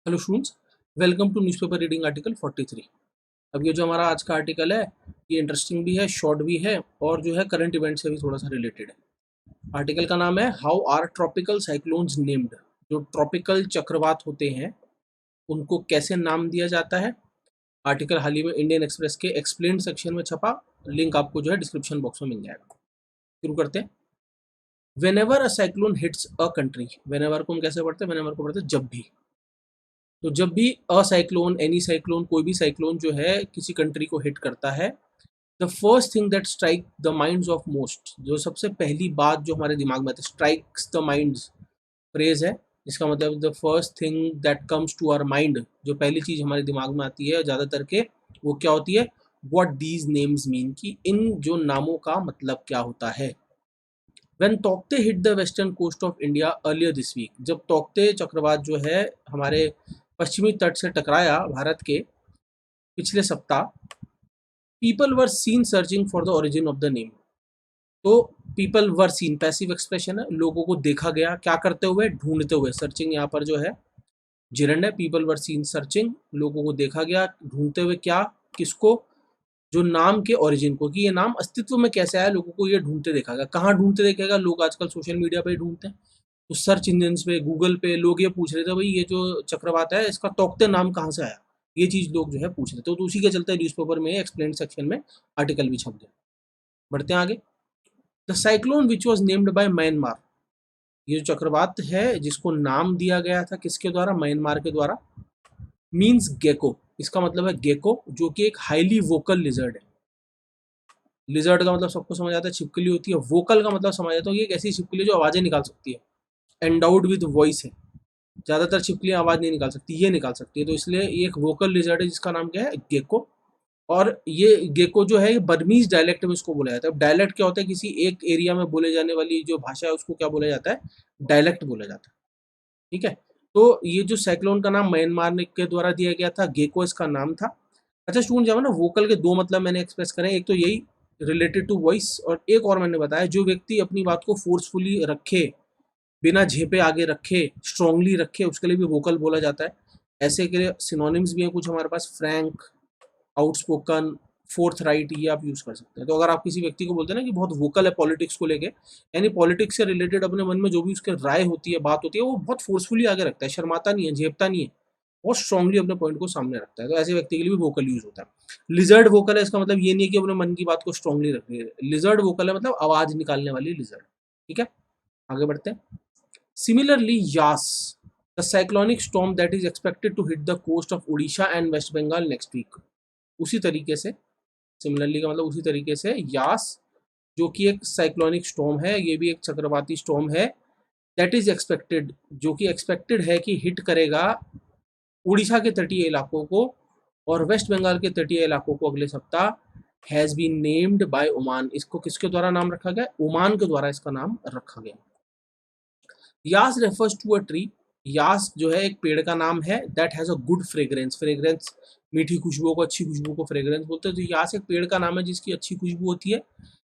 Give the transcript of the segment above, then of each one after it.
Hello students, welcome to newspaper reading article 43। अब ये जो हमारा आज का आर्टिकल है, ये इंटरेस्टिंग भी है, शॉर्ट भी है और जो है करंट इवेंट से भी थोड़ा सा रिलेटेड है। आर्टिकल का नाम है how are tropical cyclones named. जो ट्रॉपिकल चक्रवात होते हैं उनको कैसे नाम दिया जाता है। आर्टिकल हाल ही में इंडियन एक्सप्रेस के एक्सप्लेन सेक्शन में छपा, लिंक आपको जो है डिस्क्रिप्शन बॉक्स में मिल जाएगा। शुरू करते हैं। Whenever a cyclone hits a country. Whenever को हम कैसे पढ़ते हैं? वेनेवर को पढ़ते हैं जब भी। तो जब भी अ साइक्लोन, एनी साइक्लोन, कोई भी साइक्लोन जो है किसी कंट्री को हिट करता है, the first thing that strike the minds of most, जो सबसे पहली बात जो हमारे दिमाग में आती है, स्ट्राइक्स द माइंड्स फ्रेज है। इसका मतलब the first thing that comes to our mind, जो पहली चीज हमारे दिमाग में आती है ज़्यादातर के, वो क्या होती है? व्हाट दीज नेम्स मीन, कि इन जो नामों का मतलब क्या होता है। When Tauktae hit the western coast of India earlier this week, जब तौकते चक्रवात जो है हमारे पश्चिमी तट से टकराया भारत के पिछले सप्ताह, people were seen searching for the origin of the name. तो people were seen passive expression है, लोगों को देखा गया, क्या करते हुए? ढूंढते हुए। सर्चिंग यहाँ पर जो है जिरंड है। पीपल वर सीन सर्चिंग, लोगों को देखा गया ढूंढते हुए, क्या? किसको? जो नाम के ओरिजिन को, कि ये नाम अस्तित्व में कैसे आया, लोगों को ये ढूंढते देखा गया। कहाँ ढूंढते देखेगा? लोग आजकल सोशल मीडिया पे ही ढूंढते हैं। तो सर्च इंजन पे, गूगल पे लोग ये पूछ रहे थे, भाई ये जो चक्रवात है इसका तौकते नाम कहाँ से आया, ये चीज लोग जो है पूछ रहे थे। तो उसी के चलते न्यूज़पेपर में एक्सप्लेन सेक्शन में आर्टिकल भी छप गया। बढ़ते हैं आगे। The cyclone which was named by Myanmar, ये जो चक्रवात है जिसको नाम दिया गया था किसके द्वारा? म्यांमार के द्वारा। मीन्स गेको, इसका मतलब है गेको, जो कि एक हाईली वोकल लिजर्ड है। लिजर्ड का मतलब सबको समझ आता है, छिपकली होती है। वोकल का मतलब समझ आता है, ये एक ऐसी छिपकली जो आवाजें निकाल सकती है। एंडाउड विद वॉइस है। ज़्यादातर छिपकलियाँ आवाज़ नहीं निकाल सकती, ये निकाल सकती है। तो इसलिए ये एक वोकल लिजर्ड है जिसका नाम क्या है? गेको। और ये गेको जो है, ये बर्मीज डायलेक्ट में इसको बोला जाता है। डायलेक्ट क्या होता है? किसी एक एरिया में बोले जाने वाली जो भाषा है उसको क्या बोला जाता है? डायलेक्ट बोला जाता है। ठीक है। तो ये जो साइक्लोन का नाम म्यांमार के द्वारा दिया गया था, गेको इसका नाम था। अच्छा स्टूडेंट, जब ना वोकल के दो मतलब मैंने एक्सप्रेस करे, एक तो यही रिलेटेड टू वॉइस, और एक और मैंने बताया जो व्यक्ति अपनी बात को फोर्सफुली रखे, बिना झेपे आगे रखे, स्ट्रांगली रखे, उसके लिए भी वोकल बोला जाता है। ऐसे के सिनोनिम्स भी हैं कुछ हमारे पास, फ्रैंक, आउटस्पोकन, फोर्थ राइट, ये आप यूज कर सकते हैं। तो अगर आप किसी व्यक्ति को बोलते हैं ना कि बहुत वोकल है पॉलिटिक्स को लेके, यानी पॉलिटिक्स से रिलेटेड अपने मन में जो भी उसके राय होती है, बात होती है, वो बहुत फोर्सफुली आगे रखता है, शर्माता नहीं है, झेपता नहीं है, बहुत स्ट्रांगली अपने पॉइंट को सामने रखता है। तो ऐसे व्यक्ति के लिए भी वोकल यूज होता है। लिजर्ड वोकल है, इसका मतलब ये नहीं है कि अपने मन की बात को स्ट्रांगली रख रही है। लिजर्ड वोकल है मतलब आवाज निकालने वाली लिजर्ड। ठीक है, आगे बढ़ते हैं। Similarly, Yas, the cyclonic storm that is expected to hit the coast of Odisha and West Bengal next week. उसी तरीके से, सिमिलरली का मतलब उसी तरीके से, यास जो कि एक साइक्लोनिक स्टॉर्म है, ये भी एक चक्रवाती स्टॉर्म है, दैट इज एक्सपेक्टेड, जो कि एक्सपेक्टेड है कि हिट करेगा उड़ीसा के तटीय इलाकों को और वेस्ट बंगाल के तटीय इलाकों को अगले सप्ताह। Has been named by Oman, इसको किसके द्वारा नाम रखा गया? ओमान के द्वारा इसका नाम रखा गया। यास रेफर्स टू अ ट्री, यास जो है एक पेड़ का नाम है, that has a good fragrance, fragrance मीठी खुशबू को, अच्छी खुशबू को फ्रेग्रेंस बोलते हैं। तो यास एक पेड़ का नाम है जिसकी अच्छी खुशबू होती है।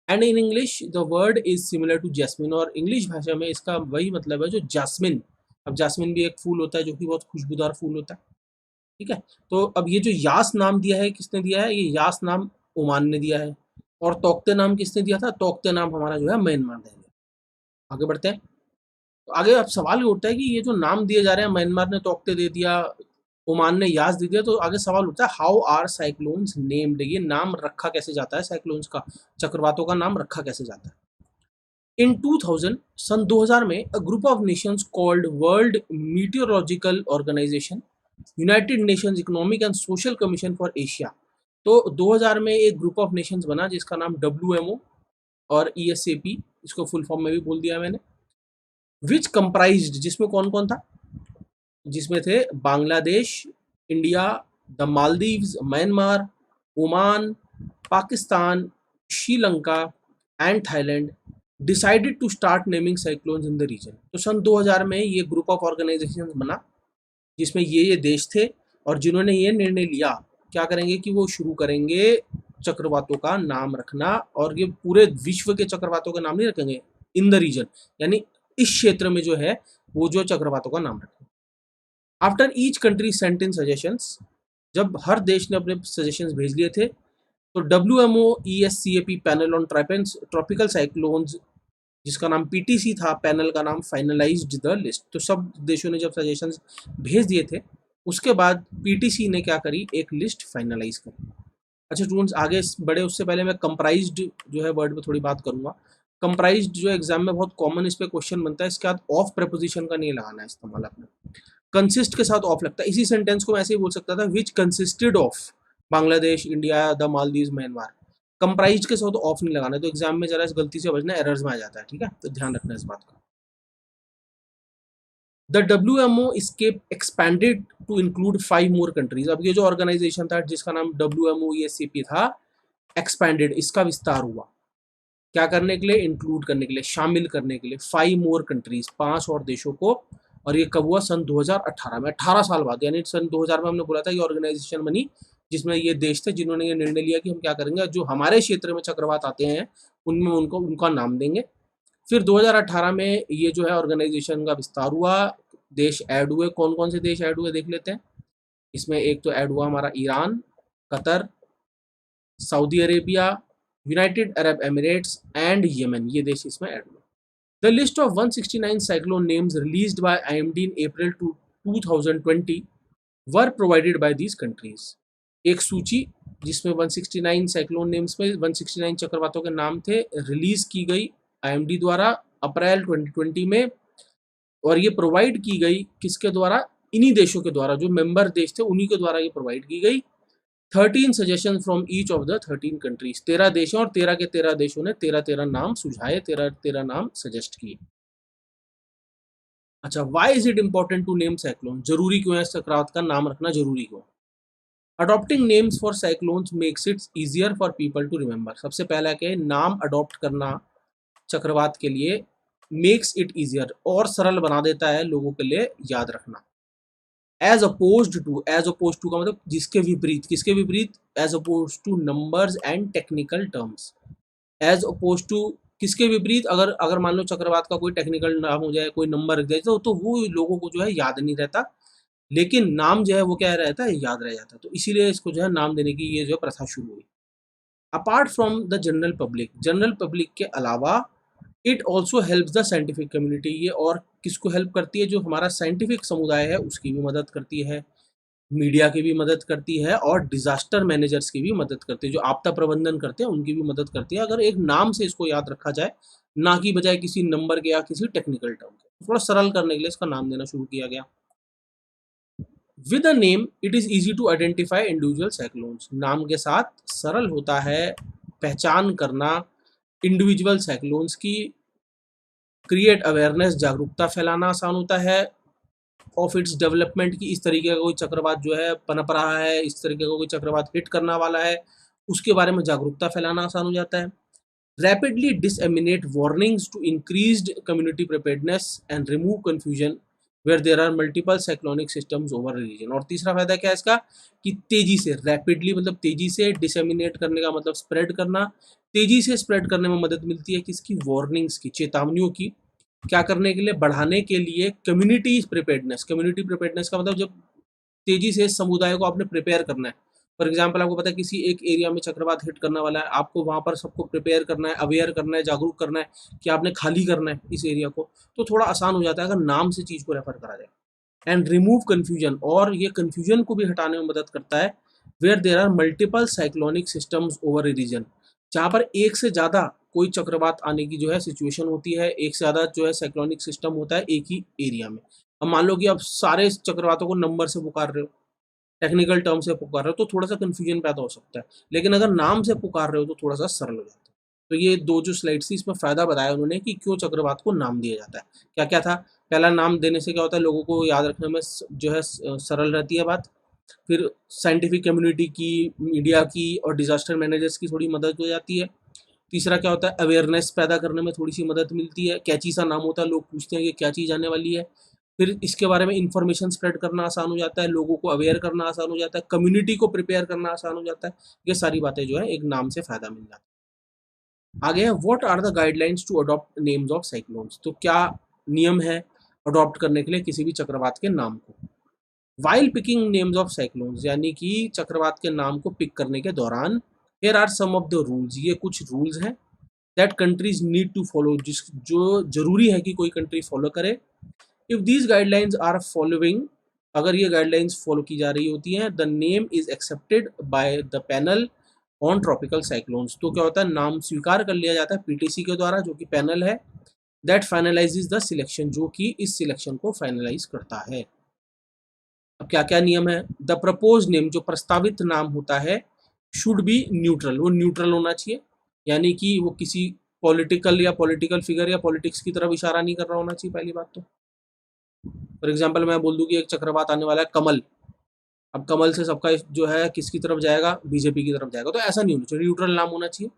And in English the word is similar to jasmine, और इंग्लिश भाषा में इसका वही मतलब है जो जास्मिन। अब जास्मिन भी एक फूल होता है जो कि बहुत खुशबूदार फूल होता है। ठीक है। तो अब ये जो यास नाम दिया है, किसने दिया है? ये यास नाम ओमान ने दिया है। और तौकते नाम किसने दिया था? तौकते नाम हमारा जो है म्यांमार ने दिया। आगे बढ़ते हैं। तो आगे अब सवाल ये उठता है कि ये जो नाम दिए जा रहे हैं, म्यांमार ने तौकते दे दिया, ओमान ने यास दे दिया, तो आगे सवाल उठता है हाउ आर साइक्लोन्स नेम्ड, ये नाम रखा कैसे जाता है? साइक्लोन्स का, चक्रवातों का नाम रखा कैसे जाता है? इन 2000, सन 2000 में a group of nations called World Meteorological Organization, United Nations Economic and Social Commission for Asia, तो 2000 में एक ग्रुप ऑफ नेशंस बना जिसका नाम WMO और ESAP, इसको फुल फॉर्म में भी बोल दिया मैंने। विच कंप्राइज्ड, जिसमें कौन कौन था? जिसमें थे Bangladesh, India, the Maldives, Myanmar, Oman, Pakistan, Sri Lanka and Thailand, decided to start naming cyclones in the region. तो सन 2000 में ये ग्रुप ऑफ ऑर्गेनाइजेशन बना जिसमें ये देश थे, और जिन्होंने ये निर्णय लिया क्या करेंगे कि वो शुरू करेंगे चक्रवातों का नाम रखना, और ये पूरे विश्व के चक्रवातों का नाम नहीं रखेंगे, इन द रीजन, यानी इस क्षेत्र में जो है वो जो चक्रवातों का नाम रखेंगे। आफ्टर ईच कंट्री सेंट इन सजेशंस, जब हर देश ने अपने सजेशंस भेज लिए थे, तो WMO-ESCAP panel on tropical cyclones, जिसका नाम PTC था, पैनल का नाम फाइनलाइज्ड द लिस्ट। तो सब देशों ने जब सजेशंस भेज दिए थे, उसके बाद PTC ने क्या करी, एक लिस्ट फाइनलाइज करी। अच्छा स्टूडेंट्स, आगे बढ़े उससे पहले मैं कंप्राइज्ड जो है वर्ड पे थोड़ी बात करूंगा। कंप्राइज्ड जो एग्जाम में बहुत कॉमन इस पे क्वेश्चन बनता है, इसके बाद ऑफ प्रपोजिशन का नहीं लगाना है इस्तेमाल अपने। कंसिस्ट के साथ ऑफ लगता है। इसी सेंटेंस को मैं ऐसे ही बोल सकता था, which consisted of Bangladesh, India, the Maldives, Myanmar. Comprise के साथ ऑफ नहीं लगाना है, तो एग्जाम में जरा इस गलती से बचना, एरर्स में आ जाता है, ठीक है, तो ध्यान रखना इस बात का। The WMO escape expanded to include 5 more countries। अब ये जो ऑर्गेनाइजेशन था जिसका नाम WMO-ESCP था, एक्सपैंडेड, इसका विस्तार हुआ, क्या करने के लिए, इंक्लूड करने के लिए, शामिल करने के लिए 5 मोर कंट्रीज, 5 और देशों को। और ये कब हुआ, सन 2018 में, 18 साल बाद, यानी सन 2000 में हमने बोला था ये ऑर्गेनाइजेशन बनी, जिसमें ये देश थे जिन्होंने ये निर्णय लिया कि हम क्या करेंगे, जो हमारे क्षेत्र में चक्रवात आते हैं उनमें उनको उनका नाम देंगे। फिर 2018 में ये जो है ऑर्गेनाइजेशन का विस्तार हुआ, देश ऐड हुए। कौन कौन से देश ऐड हुए देख लेते हैं। इसमें एक तो ऐड हुआ हमारा Iran, Qatar, Saudi Arabia, United Arab Emirates and Yemen, ये देश इसमें ऐड हुए। The list of 169 cyclone names released by IMD in April 2020 were provided by these countries. एक सूची जिसमें 169 साइक्लोन नेम्स में 169 चक्रवातों के नाम थे, रिलीज की गई IMD द्वारा अप्रैल 2020 में, और ये प्रोवाइड की गई किसके द्वारा, इन्हीं देशों के द्वारा, जो मेंबर देश थे उन्हीं के द्वारा ये प्रोवाइड की गई। 13 suggestion from each of the 13 countries, 13 देशों और 13 के 13 देशों ने 13 नाम सुझाए, 13 नाम सजेस्ट किए। अच्छा, why is it important to name cyclone, जरूरी क्यों है चक्रवात का नाम रखना, जरूरी क्यों। Adopting names for cyclones makes it easier for people to remember. सबसे पहला क्या है, नाम अडॉप्ट करना चक्रवात के लिए मेक्स इट इजियर, और सरल बना देता है लोगों के लिए याद रखना। एज अपोज टू का मतलब जिसके विपरीत, किसके विपरीत, as oppose to numbers and technical terms. As oppose to किसके विपरीत, अगर अगर मान लो चक्रवात का कोई टेक्निकल नाम हो जाए, कोई नंबर रख दिया तो वो लोगों को जो है याद नहीं रहता, लेकिन नाम जो है वो क्या रहता है, याद रह जाता है। तो इसीलिए इसको जो है नाम देने की ये जो प्रथा शुरू हुई। Apart from the general public के अलावा, it also helps the scientific community, ये और किसको हेल्प करती है, जो हमारा साइंटिफिक समुदाय है उसकी भी मदद करती है, मीडिया की भी मदद करती है, और डिजास्टर मैनेजर्स की भी मदद करती है, जो आपदा प्रबंधन करते हैं उनकी भी मदद करती है, अगर एक नाम से इसको याद रखा जाए, ना कि बजाय किसी नंबर के या किसी टेक्निकल टर्म के। थोड़ा सरल करने के लिए इसका नाम देना शुरू किया गया। With a name it is easy to identify individual cyclones, नाम के साथ सरल होता है पहचान करना इंडिविजुअल साइक्लोन्स की। क्रिएट अवेयरनेस, जागरूकता फैलाना आसान होता है ऑफ इट्स डेवलपमेंट की, इस तरीके का कोई चक्रवात जो है पनप रहा है, इस तरीके का कोई चक्रवात हिट करना वाला है, उसके बारे में जागरूकता फैलाना आसान हो जाता है। Rapidly disseminate warnings to increased community preparedness and remove confusion where there are multiple cyclonic systems over region. और तीसरा फायदा क्या है इसका, कि तेजी से, रैपिडली मतलब तेजी से, डिसएमिनेट करने का मतलब स्प्रेड करना, तेजी से स्प्रेड करने में मदद मिलती है किसकी, वार्निंग्स की, चेतावनियों की। क्या करने के लिए, बढ़ाने के लिए कम्युनिटी प्रिपेयर्डनेस। कम्युनिटी प्रिपेयर्डनेस का मतलब जब तेजी से समुदाय को आपने प्रिपेयर करना है। फॉर एग्जाम्पल, आपको पता है किसी एक एरिया में चक्रवात हिट करने वाला है, आपको वहाँ पर सबको प्रिपेयर करना है, अवेयर करना है, जागरूक करना है कि आपने खाली करना है इस एरिया को, तो थोड़ा आसान हो जाता है अगर नाम से चीज़ को रेफर करा जाए। एंड रिमूव कन्फ्यूजन, और ये कन्फ्यूजन को भी हटाने में मदद करता है। Where there are multiple cyclonic systems over a region, जहाँ पर एक से ज़्यादा कोई चक्रवात आने की जो है सिचुएशन होती है, एक से ज़्यादा जो है साइक्लोनिक सिस्टम होता है एक ही एरिया में। अब मान लो कि आप सारे चक्रवातों को नंबर से पुकार रहे हो, टेक्निकल टर्म से पुकार रहे हो, तो थोड़ा सा कन्फ्यूजन पैदा हो सकता है, लेकिन अगर नाम से पुकार रहे हो तो थोड़ा सा सरल हो जाता है। तो ये दो जो स्लाइड्स थी इसमें फ़ायदा बताया उन्होंने कि क्यों चक्रवात को नाम दिया जाता है। क्या क्या था, पहला, नाम देने से क्या होता है, लोगों को याद रखने में जो है सरल रहती है बात। फिर साइंटिफिक कम्युनिटी की, मीडिया की और डिजास्टर मैनेजर्स की थोड़ी मदद हो जाती है। तीसरा क्या होता है, अवेयरनेस पैदा करने में थोड़ी सी मदद मिलती है, कैची सा नाम होता है, लोग पूछते हैं कि क्या चीज़ आने वाली है। फिर इसके बारे में इंफॉर्मेशन स्प्रेड करना आसान हो जाता है, लोगों को अवेयर करना आसान हो जाता है, कम्युनिटी को प्रिपेयर करना आसान हो जाता है। ये सारी बातें जो है एक नाम से फ़ायदा मिल जाता है। आगे है, what are the guidelines to adopt names of cyclones, तो क्या नियम है अडॉप्ट करने के लिए किसी भी चक्रवात के नाम को। While picking names of cyclones, यानी कि चक्रवात के नाम को पिक करने के दौरान, here are some of the rules, ये कुछ रूल्स हैं that countries need to follow, जिस जो जरूरी है कि कोई कंट्री फॉलो करे। If these guidelines are following, अगर ये गाइडलाइंस फॉलो की जा रही होती हैं, the name is accepted by the panel on tropical cyclones, तो क्या होता है, नाम स्वीकार कर लिया जाता है पीटीसी के द्वारा, जो कि पैनल है, दैट फाइनलाइजेज द सिलेक्शन, जो कि इस सिलेक्शन को फाइनलाइज करता है। अब क्या क्या नियम है, द प्रपोज नेम, जो प्रस्तावित नाम होता है, शुड बी न्यूट्रल, वो न्यूट्रल होना चाहिए, यानी कि वो किसी पॉलिटिकल या पॉलिटिकल फिगर या पॉलिटिक्स की तरफ इशारा नहीं कर रहा होना चाहिए, पहली बात तो। फॉर एग्जाम्पल मैं बोल दूं कि एक चक्रवात आने वाला है कमल, अब कमल से सबका जो है किसकी तरफ जाएगा, बीजेपी की तरफ जाएगा, तो ऐसा नहीं होना चाहिए, न्यूट्रल नाम होना चाहिए।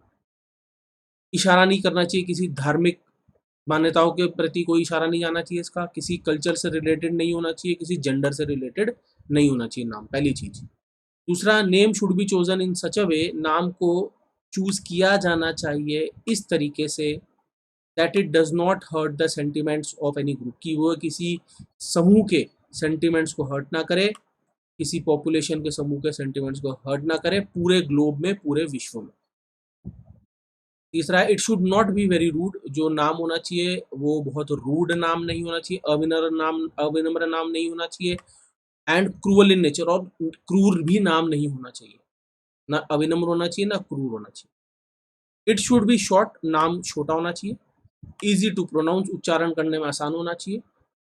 इशारा नहीं करना चाहिए किसी धार्मिक मान्यताओं के प्रति, कोई इशारा नहीं जाना चाहिए इसका, किसी कल्चर से रिलेटेड नहीं होना चाहिए, किसी जेंडर से रिलेटेड नहीं होना चाहिए नाम, पहली चीज। दूसरा, name should be chosen in such a way, नाम को चूज किया जाना चाहिए इस तरीके से that it does not hurt the sentiments of any group, कि वो किसी समूह के सेंटिमेंट्स को हर्ट ना करे, किसी पॉपुलेशन के समूह के सेंटिमेंट्स को हर्ट ना करे, पूरे ग्लोब में, पूरे विश्व में। तीसरा है, it should not be very rude, जो नाम होना चाहिए वो बहुत रूड नाम नहीं होना चाहिए, अविनम्र नाम नहीं होना चाहिए, एंड क्रूअल इन नेचर, और क्रूर भी नाम नहीं होना चाहिए, ना अविनम्र होना चाहिए ना क्रूर होना चाहिए। इट शुड बी शॉर्ट, नाम छोटा होना चाहिए, इजी टू प्रोनाउंस, उच्चारण करने में आसान होना चाहिए,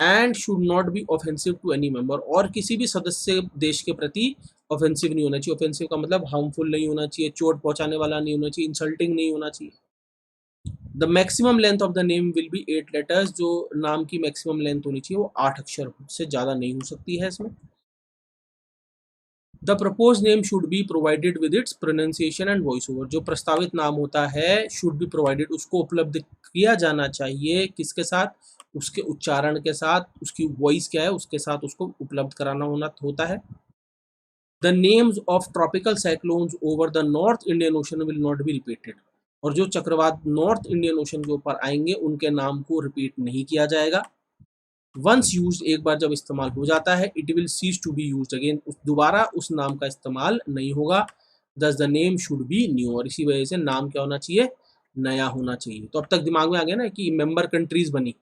and should not be offensive to any member, और किसी भी सदस्य देश के प्रति ऑफेंसिव नहीं होना चाहिए। ऑफेंसिव का मतलब हार्मफुल नहीं होना चाहिए, चोट पहुंचाने वाला नहीं होना चाहिए, इंसल्टिंग नहीं होना चाहिए। The maximum length of the name will be 8 letters, जो नाम की मैक्सिमम लेंथ होनी चाहिए वो 8 अक्षर से ज़्यादा नहीं हो सकती है इसमें। The propose name should be provided with its pronunciation and voice over, जो प्रस्तावित नाम होता है शुड बी प्रोवाइडेड, उसको उपलब्ध किया जाना चाहिए, किसके साथ, उसके उच्चारण के साथ, उसकी वॉइस क्या है उसके साथ उसको उपलब्ध कराना होता है। The names of tropical cyclones over the north Indian ocean will not be repeated, और जो चक्रवात नॉर्थ इंडियन ओशन के ऊपर आएंगे उनके नाम को रिपीट नहीं किया जाएगा। वंस यूज्ड, एक बार जब इस्तेमाल हो जाता है, it will cease to be used again, दोबारा उस नाम का इस्तेमाल नहीं होगा। Thus the name should be new, और इसी वजह से नाम क्या होना चाहिए, नया होना चाहिए। तो अब तक दिमाग में आ गया ना कि मेंबर कंट्रीज बनी,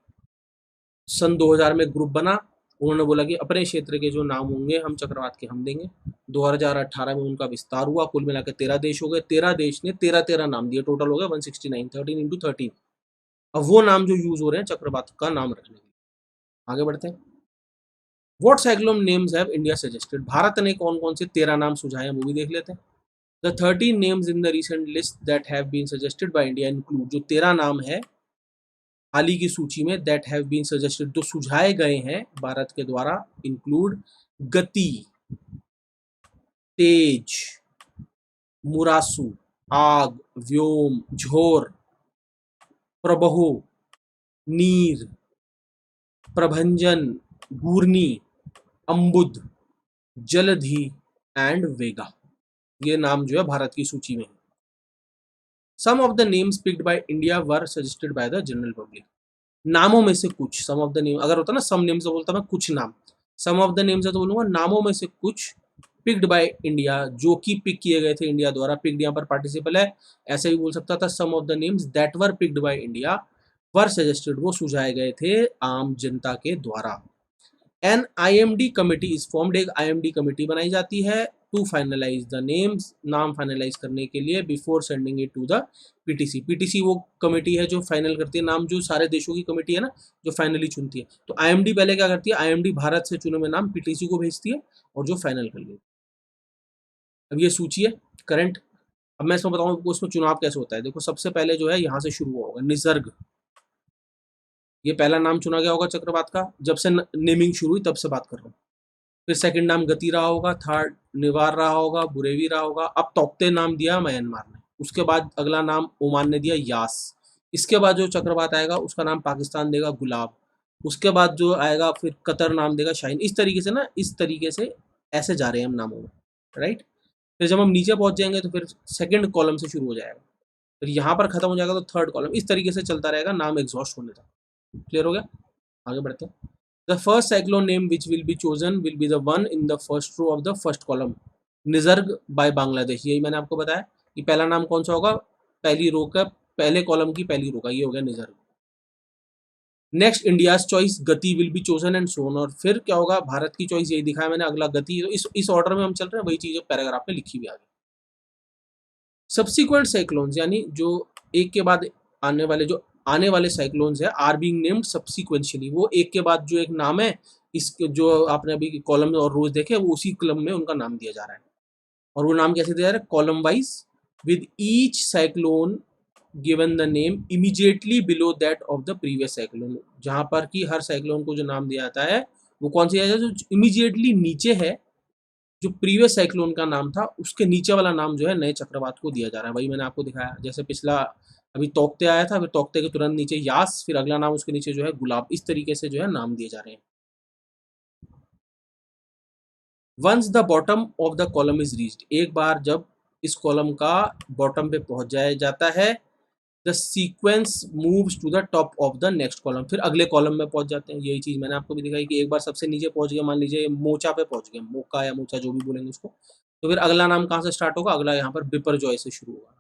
सन 2000 में ग्रुप बना, उन्होंने बोला कि अपने क्षेत्र के जो नाम होंगे हम चक्रवात के हम देंगे। 2018 में उनका विस्तार हुआ, कुल मिलाकर 13 देश हो गए, 13 देश ने 13 नाम दिए, टोटल हो गया 169, 13 इंटू 13। अब वो नाम जो यूज हो रहे हैं चक्रवात का नाम रखने के लिए। आगे बढ़ते हैं। What cyclone names have India suggested, Bharat ने कौन कौन से 13 नाम सुझाए हैं वो भी देख लेते हैं। The 13 names in the recent list that have been suggested by India include, जो 13 नाम है हाल ही की सूची में दैट हैव बीन सजेस्टेड, जो सुझाए गए हैं भारत के द्वारा, इंक्लूड गति, तेज, मुरासू, आग, व्योम, झोर, प्रबहो, नीर, प्रभंजन, घूर्णी, अम्बुद, जलधि एंड वेगा, ये नाम जो है भारत की सूची में है। Some of the names picked by India were suggested by the general public, नामों में से कुछ, सम ऑफ द नेम, अगर होता ना सम नेम से बोलता मैं कुछ नाम, सम ऑफ द नेम्स है तो बोलूंगा नामों में से कुछ, पिक्ड बाय इंडिया, जो कि पिक किए गए थे इंडिया द्वारा, पिक्ड यहाँ पर पार्टिसिपल है, ऐसे ही बोल सकता था some of the names that were picked by India were suggested, वो सुझाए गए थे आम जनता के द्वारा। An IMD committee is formed, एक IMD कमेटी बनाई जाती है टू फाइनलाइज द नेम्स, नाम फाइनलाइज करने के लिए, before sending it to the PTC। PTC वो कमेटी है जो फाइनल करती है नाम, जो सारे देशों की कमेटी है ना जो फाइनली चुनती है। तो IMD पहले क्या करती है, IMD भारत से चुने हुए नाम PTC को भेजती है और जो फाइनल कर लेती है। अब ये सूची है करंट। अब मैं इसमें बताऊँ उसमें चुनाव कैसे होता है। देखो सबसे पहले जो है यहाँ से शुरू हुआ होगा निसर्ग, ये पहला नाम चुना गया होगा चक्रवात का, जब से नेमिंग शुरू हुई तब से बात कर रहा हूँ। फिर सेकंड नाम गति रहा होगा, थर्ड निवार रहा होगा, बुरेवी रहा होगा। अब तोक्ते नाम दिया म्यांमार ने, उसके बाद अगला नाम ओमान ने दिया यास। इसके बाद जो चक्रवात आएगा उसका नाम पाकिस्तान देगा गुलाब। उसके बाद जो आएगा फिर कतर नाम देगा शाहीन। इस तरीके से ना, इस तरीके से ऐसे जा रहे हैं हम नामों में, राइट। फिर जब हम नीचे पहुंच जाएंगे तो फिर सेकंड कॉलम से शुरू हो जाएगा, फिर यहाँ पर खत्म हो जाएगा तो थर्ड कॉलम, इस तरीके से चलता रहेगा नाम एग्जॉस्ट होने तक। क्लियर हो गया, आगे बढ़ते हैं। The first cyclone name which will be chosen will be the one in the first row of the first column, Nisarga by Bangladesh. यही मैंने आपको बताया कि पहला नाम कौन सा होगा, पहली रो का, पहले कॉलम की पहली रो का, ये हो गया निजर्ग। नेक्स्ट इंडियाज चॉइस गति विल बी चोजन एंड सोन, और फिर क्या होगा, भारत की चॉइस यही दिखाया मैंने, अगला गति। तो इस ऑर्डर में हम चल रहे हैं, वही चीज पैराग्राफ में लिखी हुई आगे। सब्सिक्वेंट साइक्लोन्स यानी जो एक के बाद आने वाले साइक्लोन्स है आर बीइंग नेम्ड सब्सिक्वेंशियली, वो एक के बाद जो एक नाम है, इस जो आपने अभी कॉलम और रोज देखे वो उसी कॉलम में उनका नाम दिया जा रहा है। और वो नाम कैसे दिया जा रहा है, column wise, with each cyclone given the name immediately below that of the previous cyclone. जहां पर कि हर साइक्लोन को जो नाम दिया जाता है वो कौन सी है, जो इमीडिएटली नीचे है, जो प्रीवियस साइक्लोन का नाम था उसके नीचे वाला नाम जो है नए चक्रवात को दिया जा रहा है। वही मैंने आपको दिखाया, जैसे पिछला अभी तोकते आया था, फिर तोकते के तुरंत नीचे यास, फिर अगला नाम उसके नीचे जो है गुलाब, इस तरीके से जो है नाम दिए जा रहे हैं। Once the bottom of the column is reached, एक बार जब इस कॉलम का बॉटम पे पहुंच जाया जाता है, the sequence moves to the top of the next column, फिर अगले कॉलम में पहुंच जाते हैं। यही चीज मैंने आपको भी दिखाई कि एक बार सबसे नीचे पहुंच गया, मान लीजिए मोचा पे पहुंच गया, मोका या मोचा जो भी बोलेंगे उसको, तो फिर अगला नाम कहाँ से स्टार्ट होगा, अगला यहाँ पर बिपर जॉय से शुरू होगा,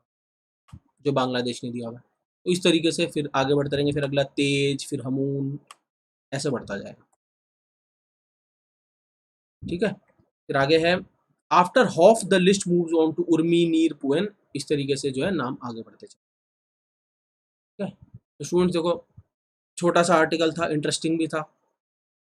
जो बांग्लादेश ने दिया हुआ है। तो इस तरीके से फिर आगे बढ़ते रहेंगे, फिर अगला तेज, फिर हमून, ऐसे बढ़ता जाएगा। ठीक है, फिर आगे है after half the list moves on to Urmi Neer पुएन, इस तरीके से जो है नाम आगे बढ़ते चले। ठीक है, तो स्टूडेंट्स देखो, छोटा सा आर्टिकल था, इंटरेस्टिंग भी था,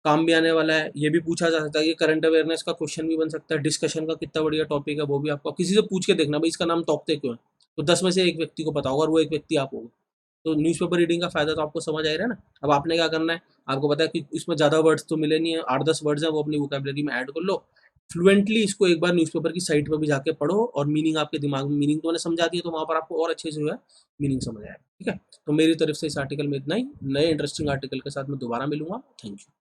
काम भी आने वाला है, ये भी पूछा जा सकता है, ये करंट अवेयरनेस का क्वेश्चन भी बन सकता है, डिस्कशन का कितना बढ़िया टॉपिक है, वो भी आपको किसी से पूछ के देखना, भाई इसका नाम तोकते क्यों है, तो 10 में से एक व्यक्ति को पता होगा, और वो एक व्यक्ति आप होगा। तो न्यूज़पेपर रीडिंग का फायदा तो आपको समझ आ रहा है ना। अब आपने क्या करना है, आपको पता है कि इसमें ज़्यादा वर्ड्स तो मिले नहीं है, 8-10 वर्ड्स हैं, वो अपनी वोकेबलरी में ऐड कर लो, फ्लुएंटली इसको एक बार न्यूज़पेपर की साइट पर भी जाके पढ़ो, और मीनिंग आपके दिमाग में, मीनिंग तो मैंने समझा दिया, तो वहाँ पर आपको और अच्छे से जो है मीनिंग समझ आएगा। ठीक है, तो मेरी तरफ से इस आर्टिकल में इतना ही, नए इंटरेस्टिंग आर्टिकल के साथ मैं दोबारा मिलूंगा। Thank you.